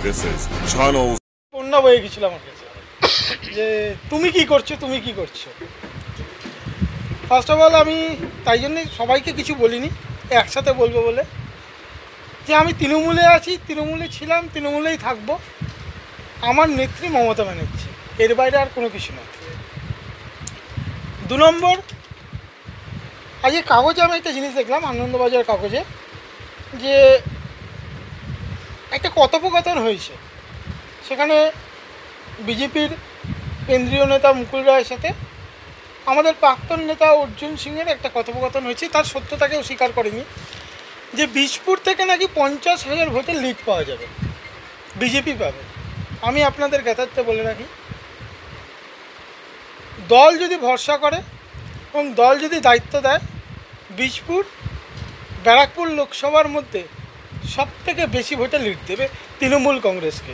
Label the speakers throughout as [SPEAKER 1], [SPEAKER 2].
[SPEAKER 1] This is Channel.
[SPEAKER 2] বন্যা বয়ে গেছিল আমার কাছে যে তুমি কি করছো ফার্স্ট অফ অল আমি তাই জন্যই সবাইকে কিছু বলিনি, একসাথে বলবো বলে যে আমি তৃণমূলে আছি, তৃণমূলে ছিলাম, তৃণমূলেই থাকবো। আমার নেত্রী মমতা ব্যানার্জি, এর বাইরে আর কোনো কিছু না। 2 নম্বর, আজকে কাগজে আমি একটা জিনিস দেখলাম, আনন্দবাজার কাগজে, যে একটা কথোপকথন হয়েছে। সেখানে বিজেপির কেন্দ্রীয় নেতা মুকুল রায়ের সাথে আমাদের প্রাক্তন নেতা অর্জুন সিংয়ের একটা কথোপকথন হয়েছে। তার সত্যতাকেও স্বীকার করেনি যে বীজপুর থেকে নাকি 50,000 ভোটের লিড পাওয়া যাবে, বিজেপি পাবে। আমি আপনাদের জ্ঞাতার্থে বলে রাখি, দল যদি ভরসা করে এবং দল যদি দায়িত্ব দেয়, বীজপুর ব্যারাকপুর লোকসভার মধ্যে সবথেকে বেশি ভোটে লিড দেবে তৃণমূল কংগ্রেসকে,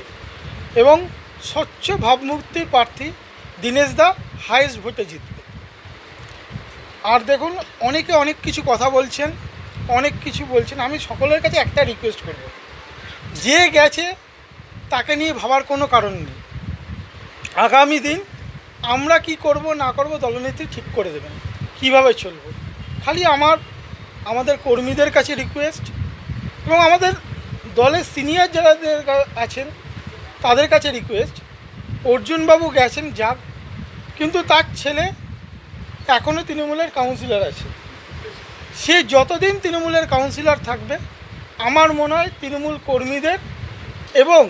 [SPEAKER 2] এবং স্বচ্ছ ভাবমূর্তির প্রার্থী দীনেশ দা হাইয়েস্ট ভোটে জিতবে। আর দেখুন, অনেকে অনেক কিছু কথা বলছেন, অনেক কিছু বলছেন। আমি সকলের কাছে একটা রিকোয়েস্ট করব, যে গেছে তাকে নিয়ে ভাবার কোনো কারণ নেই। আগামী দিন আমরা কি করব না করব দলনেত্রী ঠিক করে দেবেন, কিভাবে চলব। খালি আমাদের কর্মীদের কাছে রিকোয়েস্ট, এবং আমাদের দলের সিনিয়র যারা আছেন তাদের কাছে রিকোয়েস্ট, অর্জুনবাবু গেছেন যাক, কিন্তু তার ছেলে এখনও তৃণমূলের কাউন্সিলর আছে। সে যতদিন তৃণমূলের কাউন্সিলর থাকবে, আমার মনে হয় তৃণমূল কর্মীদের এবং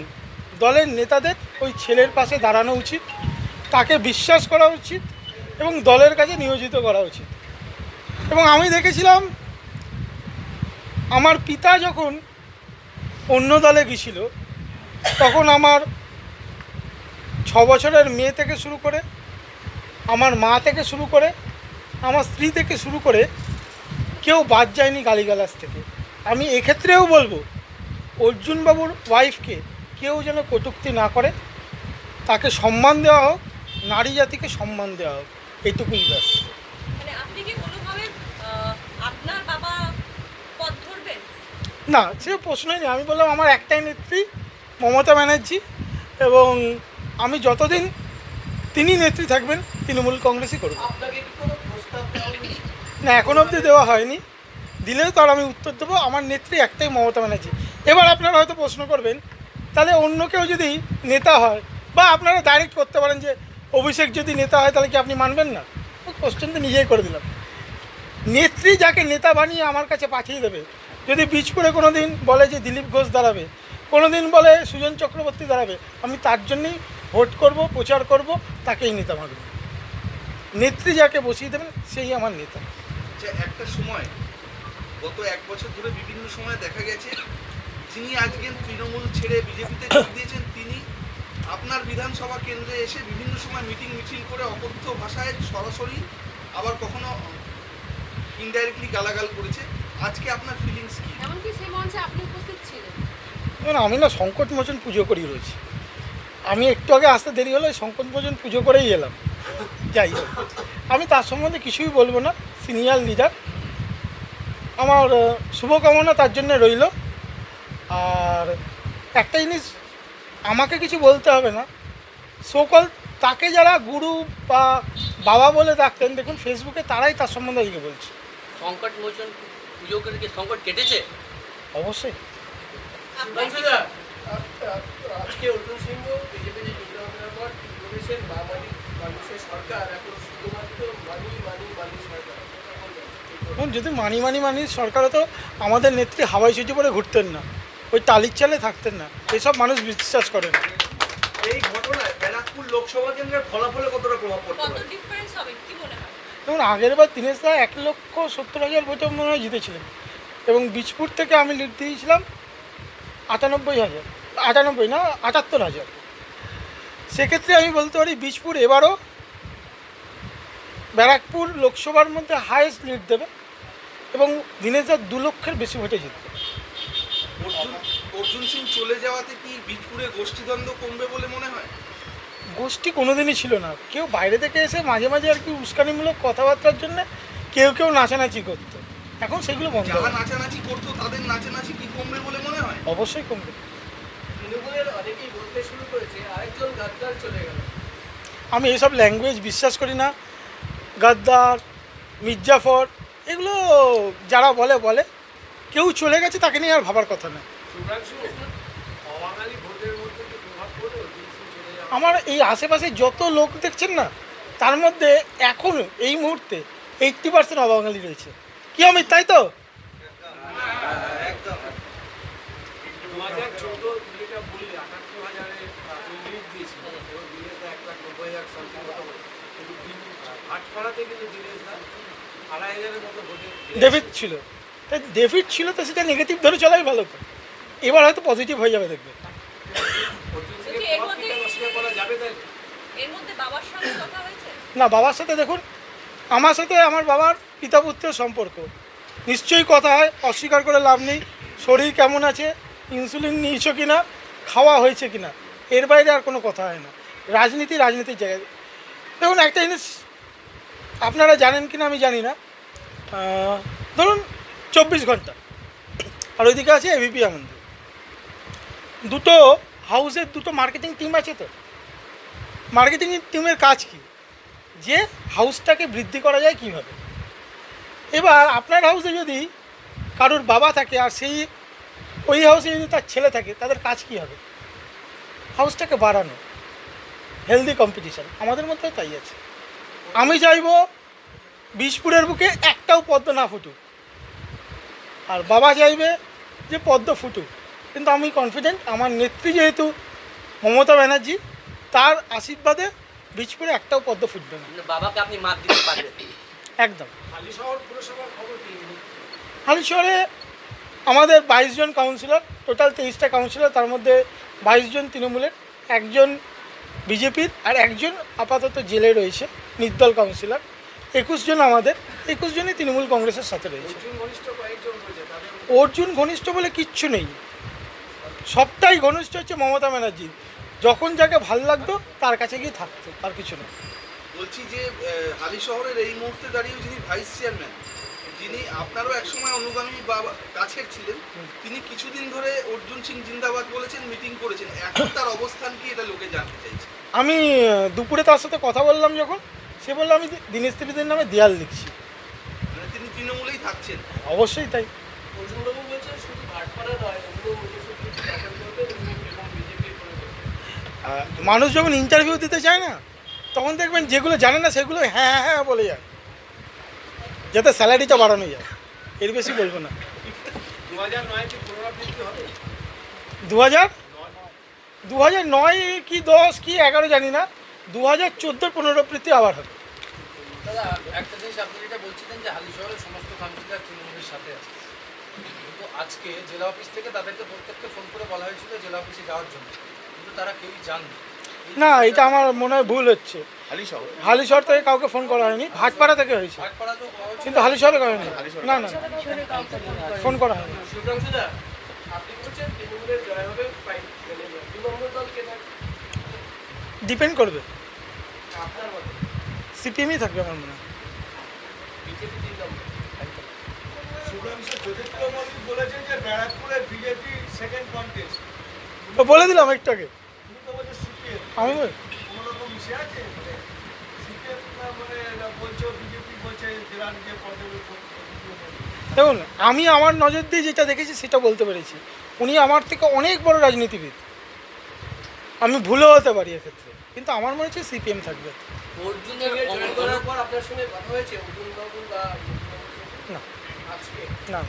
[SPEAKER 2] দলের নেতাদের ওই ছেলের পাশে দাঁড়ানো উচিত, তাকে বিশ্বাস করা উচিত এবং দলের কাছে নিয়োজিত করা উচিত। এবং আমি দেখেছিলাম, আমার পিতা যখন অন্য দলে গিয়েছিল, তখন আমার 6 বছরের মেয়ে থেকে শুরু করে, আমার মা থেকে শুরু করে, আমার স্ত্রী থেকে শুরু করে কেউ বাদ যায়নি গালিগালাজ থেকে। আমি এক্ষেত্রেও বলবো, অর্জুনবাবুর ওয়াইফকে কেউ যেন কটূক্তি না করে, তাকে সম্মান দেওয়া হোক, নারী জাতিকে সম্মান দেওয়া হোক, এইটুকুই ব্যাস। না, সে প্রশ্নই নেই। আমি বললাম আমার একটাই নেত্রী মমতা ব্যানার্জি, এবং আমি যতদিন তিনি নেত্রী থাকবেন তৃণমূল কংগ্রেসই করব। না, এখন অবধি দেওয়া হয়নি, দিলেও তার আমি উত্তর দেবো। আমার নেত্রী একটাই মমতা ব্যানার্জি। এবার আপনারা হয়তো প্রশ্ন করবেন, তাহলে অন্য কেউ যদি নেতা হয়, বা আপনারা ডাইরেক্ট করতে পারেন যে অভিষেক যদি নেতা হয় তাহলে কি আপনি মানবেন না? কোশ্চেন তো নিজেই করে দিলাম। নেত্রী যাকে নেতা বানিয়ে আমার কাছে পাঠিয়ে দেবে, যদি বীজপুরে কোনো দিন বলে যে দিলীপ ঘোষ দাঁড়াবে, কোনো দিন বলে সুজন চক্রবর্তী দাঁড়াবে, আমি তার জন্যই ভোট করব, প্রচার করব, তাকেই নেতা মানব। নেত্রী যাকে বসিয়ে দেবেন সেই আমার নেতা।
[SPEAKER 3] যে একটা সময় গত 1 বছর ধরে বিভিন্ন সময় দেখা গেছে, যিনি আজকে তৃণমূল ছেড়ে বিজেপিতে যোগ দিয়েছেন, তিনি আপনার বিধানসভা কেন্দ্রে এসে বিভিন্ন সময় মিটিং মিছিল করে অকথ্য ভাষায় সরাসরি, আবার কখনো ইনডাইরেক্টলি গালাগাল করেছে। আজকে আপনার ফিলিংস কি?
[SPEAKER 4] এমনকি সেই মঞ্চে আপনি উপস্থিত ছিলেন।
[SPEAKER 2] দেখুন, আমি না সংকটমোচন পুজো করি রয়েছি। আমি একটু আগে আসতে দেরি হলো, সংকটমোচন পুজো করেই এলাম। যাই হোক, আমি তার সম্বন্ধে কিছুই বলবো না। সিনিয়র লিডার, আমার শুভকামনা তার জন্য রইল। আর একটা জিনিস, আমাকে কিছু বলতে হবে না, সকল তাকে যারা গুরু বা বাবা বলে ডাকতেন, দেখুন ফেসবুকে তারাই তার সম্বন্ধে আজকে বলছে।
[SPEAKER 5] সংকটমোচন পুজো করে কি সংকট কেটেছে?
[SPEAKER 2] অবশ্যই।
[SPEAKER 6] আজকে অর্জুন সিংহ বিজেপিতে যোগদান করার পর বলেছেন, মানুষের সরকার এখন শুধুমাত্র মানি সরকার।
[SPEAKER 2] যদি মানি সরকার হতো, আমাদের নেত্রী হাওয়াই সুজি পরে ঘুরতেন না, ওই টালির চালে থাকতেন না। এসব মানুষ বিশ্বাস করে না।
[SPEAKER 3] এই ঘটনায় ব্যারাকপুর লোকসভা কেন্দ্রের ফলাফলে কতটা প্রভাব পড়তে পারে?
[SPEAKER 2] দেখুন, আগের বার দীনেশ দা 1,70,000 ভোটে মনে হয় জিতেছিলেন, এবং বীজপুর থেকে আমি লিড দিয়েছিলাম 78,000। সেক্ষেত্রে আমি বলতে পারি বীজপুর এবারও ব্যারাকপুর লোকসভার মধ্যে হাইয়েস্ট লিড দেবে, এবং দীনেশ দা 2 লক্ষের বেশি ভোটে জিতবে।
[SPEAKER 3] অর্জুন সিং চলে যাওয়াতে কি বীজপুরে গোষ্ঠীদ্বন্দ্ব কমবে বলে মনে হয়?
[SPEAKER 2] গোষ্ঠী কোনোদিনই ছিল না। কেউ বাইরে থেকে এসে মাঝে মাঝে আর কি উস্কানিমূলক কথাবার্তার জন্য কেউ নাচানাচি করতো, এখন সেগুলো বন্ধ।
[SPEAKER 3] যারা নাচানাচি করতো তাদের নাচানাচি কি কমবে বলে মনে হয়?
[SPEAKER 2] অবশ্যই কমবে।
[SPEAKER 6] তৃণমূলের অনেকেই বলতে শুরু করেছে আরেকজন গাদ্দার চলে গেল।
[SPEAKER 2] আমি এইসব ল্যাঙ্গুয়েজ বিশ্বাস করি না। গাদ্দার, মির্জাফর, এগুলো যারা বলে বলে, কেউ চলে গেছে তাকে নিয়ে আর ভাবার কথা না।
[SPEAKER 6] শুভ্রাংশু, অবাঙালি ভোটের মধ্যে কি প্রভাব পড়ে অর্জুন সিং চলে যাওয়া?
[SPEAKER 2] আমার এই আশেপাশে যত লোক দেখছেন না, তার মধ্যে এখন এই মুহূর্তে 80% অবাঙালি রয়েছে। কি অমিত, তাই তো?
[SPEAKER 3] একদম
[SPEAKER 6] 2014 যেটা বললে 78,000 লিড দিয়েছিল এবং দিনেশ দা 1,90,000 সামথিং মতো, কিন্তু ভাটপাড়াতে কিন্তু দিনেশ দা 2,500-এর মতো ভোটে
[SPEAKER 2] ডেভিড ছিল, তাই ডেভিড ছিল তো সেটা নেগেটিভ ধরে চলাই ভালো তো। এবার হয়তো পজিটিভ হয়ে যাবে, দেখবে।
[SPEAKER 6] অর্জুন সিংয়ের
[SPEAKER 4] বলছি, এর
[SPEAKER 6] প্রভাব
[SPEAKER 4] মধ্যে-
[SPEAKER 6] কি অস্বীকার করা যাবে তাই?
[SPEAKER 4] এর মধ্যে বাবার সঙ্গে কথা হয়েছে?
[SPEAKER 2] না, বাবার সাথে দেখুন, আমার সাথে আমার বাবার পিতা পুত্রের সম্পর্ক নিশ্চয়ই কথা হয়, অস্বীকার করে লাভ নেই। শরীর কেমন আছে, ইনসুলিন নিয়েছো কি না, খাওয়া হয়েছে কি না, এর বাইরে আর কোনো কথা হয় না। রাজনীতির জায়গায় দেখুন, একটা জিনিস আপনারা জানেন কি না আমি জানি না, ধরুন 24 ঘন্টা আর ওইদিকে আছে এবিপি আনন্দ, দুটো হাউসের দুটো মার্কেটিং টিম আছে। তো মার্কেটিং টিমের কাজ কি? যে হাউসটাকে বৃদ্ধি করা যায় কীভাবে। এবার আপনার হাউসে যদি কারোর বাবা থাকে আর সেই ওই হাউসে যদি তার ছেলে থাকে, তাদের কাজ কী হবে? হাউসটাকে বাড়ানো, হেলদি কম্পিটিশান। আমাদের মধ্যেও তাই আছে। আমি চাইবো বিষপুরের বুকে একটাও পদ্ম না ফুটুক, আর বাবা চাইবে যে পদ্ম ফুটুক। কিন্তু আমি কনফিডেন্ট, আমার নেত্রী যেহেতু মমতা ব্যানার্জি, তার আশীর্বাদে বীজপুরে একটাও পদ্ম ফুটবে না।
[SPEAKER 5] মানে বাবাকে আপনি মাত দিতে পারবেন?
[SPEAKER 2] একদম।
[SPEAKER 6] হালিশহর পুরসভার খবর কি?
[SPEAKER 2] হালিশহরে আমাদের 22 জন কাউন্সিলর, টোটাল 23টা কাউন্সিলর, তার মধ্যে 22 জন তৃণমূলের, একজন বিজেপির, আর একজন আপাতত জেলে রয়েছে নির্দল কাউন্সিলর। 21 জন আমাদের, 21 জনই তৃণমূল কংগ্রেসের সাথে রয়েছে।
[SPEAKER 6] অর্জুন ঘনিষ্ঠ কয়েকজন রয়েছে, তাদের
[SPEAKER 2] অর্জুন ঘনিষ্ঠ বলে কিচ্ছু নেই, সবটাই ঘনিষ্ঠ হচ্ছে মমতা ব্যানার্জি। যখন যাকে ভাল লাগতো তার কাছে গিয়ে থাকতো, আর কিছু না।
[SPEAKER 3] বলছি যে হালি শহরের এই মুহূর্তে দাঁড়িয়ে যিনি ভাইস চেয়ারম্যান, যিনি আপনারও একসময় অনুগামী বা কাছের ছিলেন, তিনি কিছুদিন ধরে অর্জুন সিং জিন্দাবাদ বলেছেন, মিটিং করেছেন। এখন তার অবস্থান কি, এটা লোকে জানতে চাইছে।
[SPEAKER 2] আমি দুপুরে তার সাথে কথা বললাম, যখন সে বললো আমি দীনেশ ত্রিবেদীর নামে দেয়াল লিখছি।
[SPEAKER 3] মানে তিনি তৃণমূলেই থাকছেন।
[SPEAKER 2] অবশ্যই তাই।
[SPEAKER 6] অর্জুনবাবু বলছেন শুধু ভাটপাড়া নয়, অন্য নিজস্ব কিছু দখল করবে এবং বিজেপি করে দেবে।
[SPEAKER 2] মানুষ যখন ইন্টারভিউ দিতে চায় না, তখন দেখবেন যেগুলো জানে না সেগুলো হ্যাঁ হ্যাঁ বলে যায়, যাতে স্যালারিটা বাড়ানো যায়। এর বেশি বলবো না।
[SPEAKER 6] 2009 কি পুনরাবৃত্তি হবে?
[SPEAKER 2] 2009 কি 10 কি 11 জানি না, 2014 পুনরাবৃত্তি আবার হবে।
[SPEAKER 1] দাদা, একটা জিনিস আপনি যেটা বলছিলেন যে হালিশহরের সমস্ত কাউন্সিলর তৃণমূলের সাথে আছে, কিন্তু আজকে জেলা অফিস থেকে তাদেরকে প্রত্যেককে ফোন করে বলা হয়েছিল জেলা অফিসে যাওয়ার জন্য, কিন্তু তারা কেউই যাননি।
[SPEAKER 2] না, এটা আমার মনে হয় ভুল হচ্ছে। হালিশহর থেকে কাউকে ফোন করা হয়নি, ভাটপাড়া থেকে হয়েছে,
[SPEAKER 1] ভাটপাড়াতেও বলা হয়েছিল,
[SPEAKER 2] কিন্তু হালিশহরে হয়নি। না না, ফোন করা হয়নি।
[SPEAKER 6] শুভ্রাংশুদা, আপনি বলছেন তৃণমূলের জয় হবে, ফাইট মানে 2 নম্বর দল কে থাকবে
[SPEAKER 2] ডিপেন্ড করবে,
[SPEAKER 6] আপনার মতে?
[SPEAKER 2] সিপিএমই থাকবে আমার মনে হয়।
[SPEAKER 6] বিজেপি 3 নম্বর।
[SPEAKER 7] শুভ্রাংশু জ্যোতিপ্রিয় মল্লিক বলেছেন যে ব্যারাকপুরে বিজেপি সেকেন্ড কন্টেস্ট।
[SPEAKER 2] তো বলে দিলাম একটু আগে।
[SPEAKER 7] তুমি তো বলছো সিপিএম,
[SPEAKER 2] আমি
[SPEAKER 7] কোনো রকম মিশে আছে মানে সিপিএম মানে বলছো, বিজেপি বলছে জেলার যে পদে
[SPEAKER 2] দেখুন, আমি আমার নজর দিয়ে যেটা দেখেছি সেটা বলতে পেরেছি। উনি আমার থেকে অনেক বড় রাজনীতিবিদ, আমি ভুলেও হতে পারি এক্ষেত্রে, কিন্তু আমার মনে হচ্ছে সিপিএম থাকবে।
[SPEAKER 5] অর্জুনের
[SPEAKER 6] জয় করার পর আপনার সঙ্গে কথা হয়েছে অর্জুনবাবু বা
[SPEAKER 2] না
[SPEAKER 6] আজকে?
[SPEAKER 2] না,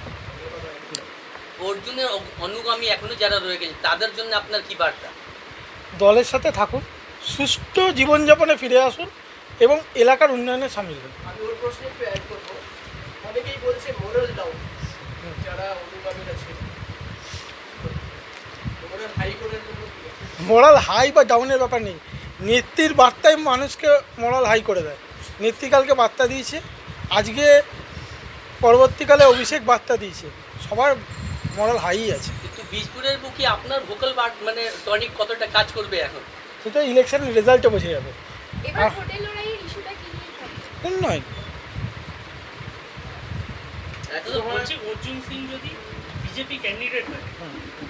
[SPEAKER 5] অর্জুনের অনুগামী এখনো যারা রয়ে গেছে তাদের জন্য আপনার কি বার্তা?
[SPEAKER 2] দলের সাথে থাকুন, সুষ্ঠু জীবনযাপনে ফিরে আসুন এবং এলাকার উন্নয়নে সামিল হন।
[SPEAKER 6] আমি ওর প্রশ্ন একটু অ্যাড করবো। অনেকেই বলছে মোরাল ডাউন, যারা অনুগামীরা ছিল মোরাল হাই করার জন্য কি করবে?
[SPEAKER 2] মোরাল হাই বা ডাউনের ব্যাপার নেই, নেত্রীর বার্তায় মানুষকে মোরাল হাই করে দেয়। নেত্রীকালকে বার্তা দিয়েছে, আজকে পরবর্তীকালে অভিষেক বার্তা দিয়েছে, সবার মোরাল হাই আছে।
[SPEAKER 5] কিন্তু বীজপুরের বুকে আপনার ভোকাল মানে টনিক কতটা কাজ করবে এখন?
[SPEAKER 2] সেটা ইলেকশন রেজাল্টে বোঝা যাবে।
[SPEAKER 4] এবার হোটেল লড়াইয়ের ইস্যুটা কি নিয়ে থাকবে?
[SPEAKER 2] উন্নয়ন।
[SPEAKER 8] বলছি অর্জুন সিং যদি বিজেপি ক্যান্ডিডেট হয়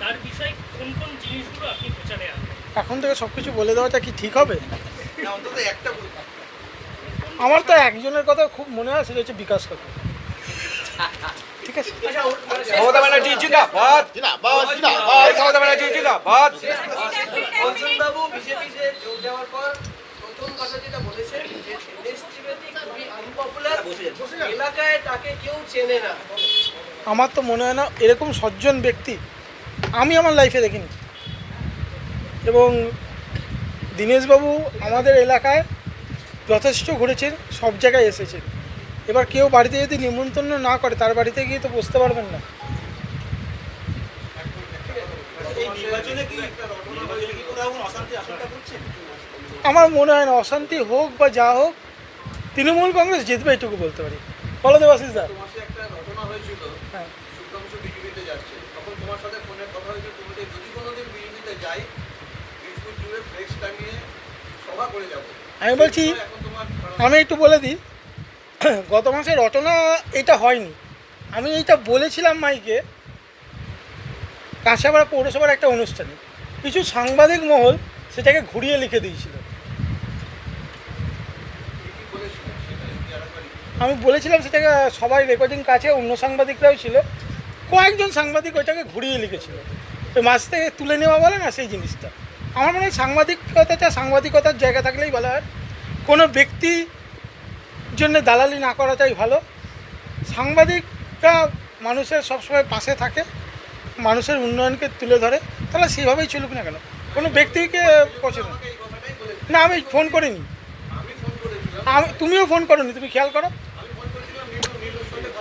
[SPEAKER 8] তার বিষয়ে কোন কোন কোন জিনিসগুলো আপনি প্রচারে আনবেন?
[SPEAKER 2] এখন থেকে সব কিছু বলে দেওয়াটা কি ঠিক হবে?
[SPEAKER 3] না, অন্তত একটা বলুন।
[SPEAKER 2] আমার তো একজনের কথা খুব মনে হয়, সেটা হচ্ছে বিকাশ কাকু। ঠিক আছে,
[SPEAKER 6] মমতা ব্যানার্জি জিন্দাবাদ, মমতা ব্যানার্জি জিন্দাবাদ।
[SPEAKER 9] অঞ্জনবাবু বিজেপিতে যোগ দেওয়ার পর প্রথম কথা যেটা বলেছেন যে এনএসটিভিতে খুবই আনপপুলার, এলাকায় তাকে কেউ চেনে না।
[SPEAKER 2] আমার তো মনে হয় না এরকম সজ্জন ব্যক্তি আমি আমার লাইফে দেখিনি। এবং দীনেশবাবু আমাদের এলাকায় যথেষ্ট ঘুরেছেন, সব জায়গায় এসেছেন। এবার কেউ বাড়িতে যদি নিমন্ত্রণ না করে, তার বাড়িতে গিয়ে তো বসতে পারবেন না। আমার মনে হয় না অশান্তি হোক বা যা হোক, তৃণমূল কংগ্রেস জিতবে, এটুকু বলতে পারি। বলো দেবাশিস দা।
[SPEAKER 3] তোমার সাথে একটা ঘটনা হয়েছিল,
[SPEAKER 2] হ্যাঁ,
[SPEAKER 3] শুক্রাংশু বিজেপিতে যাচ্ছে, তখন তোমার সাথে ফোনে কথা হয়েছে, তুমি যে যদি কোনোদিন বিজেপিতে যাই বীজপুর জুড়ে ফ্লেক্স টাঙিয়ে সভা করে যাবো।
[SPEAKER 2] আমি বলছি,
[SPEAKER 3] এখন তোমার
[SPEAKER 2] আমি একটু বলে দিই, গত মাসে রটনা এটা হয়নি। আমি এইটা বলেছিলাম মাইকে, কাঁসাপাড়া পৌরসভার একটা অনুষ্ঠানে। কিছু সাংবাদিক মহল সেটাকে ঘুরিয়ে লিখে দিয়েছিল। আমি বলেছিলাম সেটাকে, সবাই রেকর্ডিং কাছে, অন্য সাংবাদিকরাও ছিল, কয়েকজন সাংবাদিক ওইটাকে ঘুরিয়ে লিখেছিল। ওই মাছ থেকে তুলে নেওয়া বলে না, সেই জিনিসটা। আমার মনে হয় সাংবাদিকতার জায়গা থাকলেই ভালো হয়। কোনো ব্যক্তি জন্য দালালি না করাটাই ভালো। সাংবাদিকরা মানুষের সবসময় পাশে থাকে, মানুষের উন্নয়নকে তুলে ধরে, তাহলে সেভাবেই চলুক না কেন। কোনো ব্যক্তিকে পছন্দ না। আমি ফোন করিনি, তুমিও ফোন করোনি, তুমি খেয়াল করো।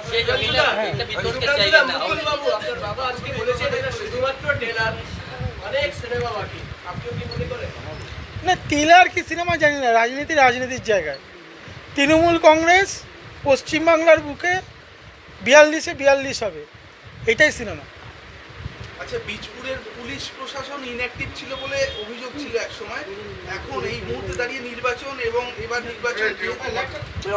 [SPEAKER 5] সেই জন্য এটা বিতর্কের জায়গা না।
[SPEAKER 9] অঞ্জনবাবু, আপনার বাবা আজকে বলেছেন এটা শুধুমাত্র ট্রেলার, অনেক সিনেমা বাকি। আপনিও কি মনে করেন?
[SPEAKER 2] না, টিলার কি সিনেমা জানি না, রাজনীতির জায়গায় তৃণমূল কংগ্রেস পশ্চিমবাংলার বুকে 42-42 হবে, এটাই সিনেমা।
[SPEAKER 3] আচ্ছা, বীজপুরের পুলিশ প্রশাসন ইনঅ্যাক্টিভ ছিল বলে অভিযোগ ছিল এক সময়, এখন এই মুহূর্তে দাঁড়িয়ে নির্বাচন এবং এবার নির্বাচন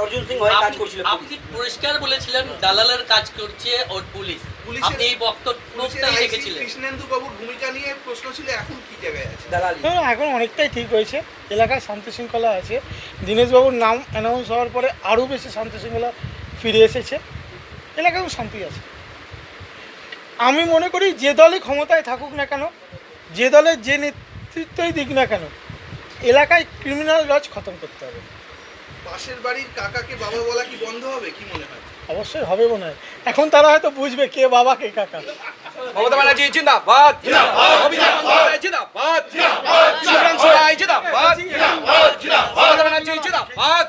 [SPEAKER 9] অর্জুন সিং হয়ে কাজ করছিল।
[SPEAKER 5] আপনি পরিষ্কার বলেছিলেন দালালের কাজ করছে ওর পুলিশ। আপনি এই বক্তব্যটাই রেখেছিলেন।
[SPEAKER 3] কৃষ্ণেন্দু বাবুর ভূমিকা নিয়ে প্রশ্ন ছিল, এখন কি জায়গায় আছে?
[SPEAKER 9] দালালি
[SPEAKER 2] হ্যাঁ, এখন অনেকটাই ঠিক হয়েছে, এলাকায় শান্তি শৃঙ্খলা আছে। দীনেশবাবুর নাম অ্যানাউন্স হওয়ার পরে আরও বেশি শান্তি শৃঙ্খলা ফিরে এসেছে, এলাকায়ও শান্তি আছে। আমি মনে করি যে দলই ক্ষমতায় থাকুক না কেন, যে দলের যে নেতৃত্বই দিক না কেন, এলাকায় ক্রিমিনাল রাজ খতম করতে হবে।
[SPEAKER 3] পাশের বাড়ির কাকাকে বাবা বলা কি বন্ধ হবে, কি মনে হয়?
[SPEAKER 2] অবশ্যই হবে মনে হয়। এখন তারা হয়তো বুঝবে কে বাবা কে কাকা।
[SPEAKER 6] মমতা ব্যানার্জি জিন্দাবাদ, অভিষেক বন্দ্যোপাধ্যায় জিন্দাবাদ, শুভ্রাংশু রায় জিন্দাবাদ, মমতা ব্যানার্জি জিন্দাবাদ।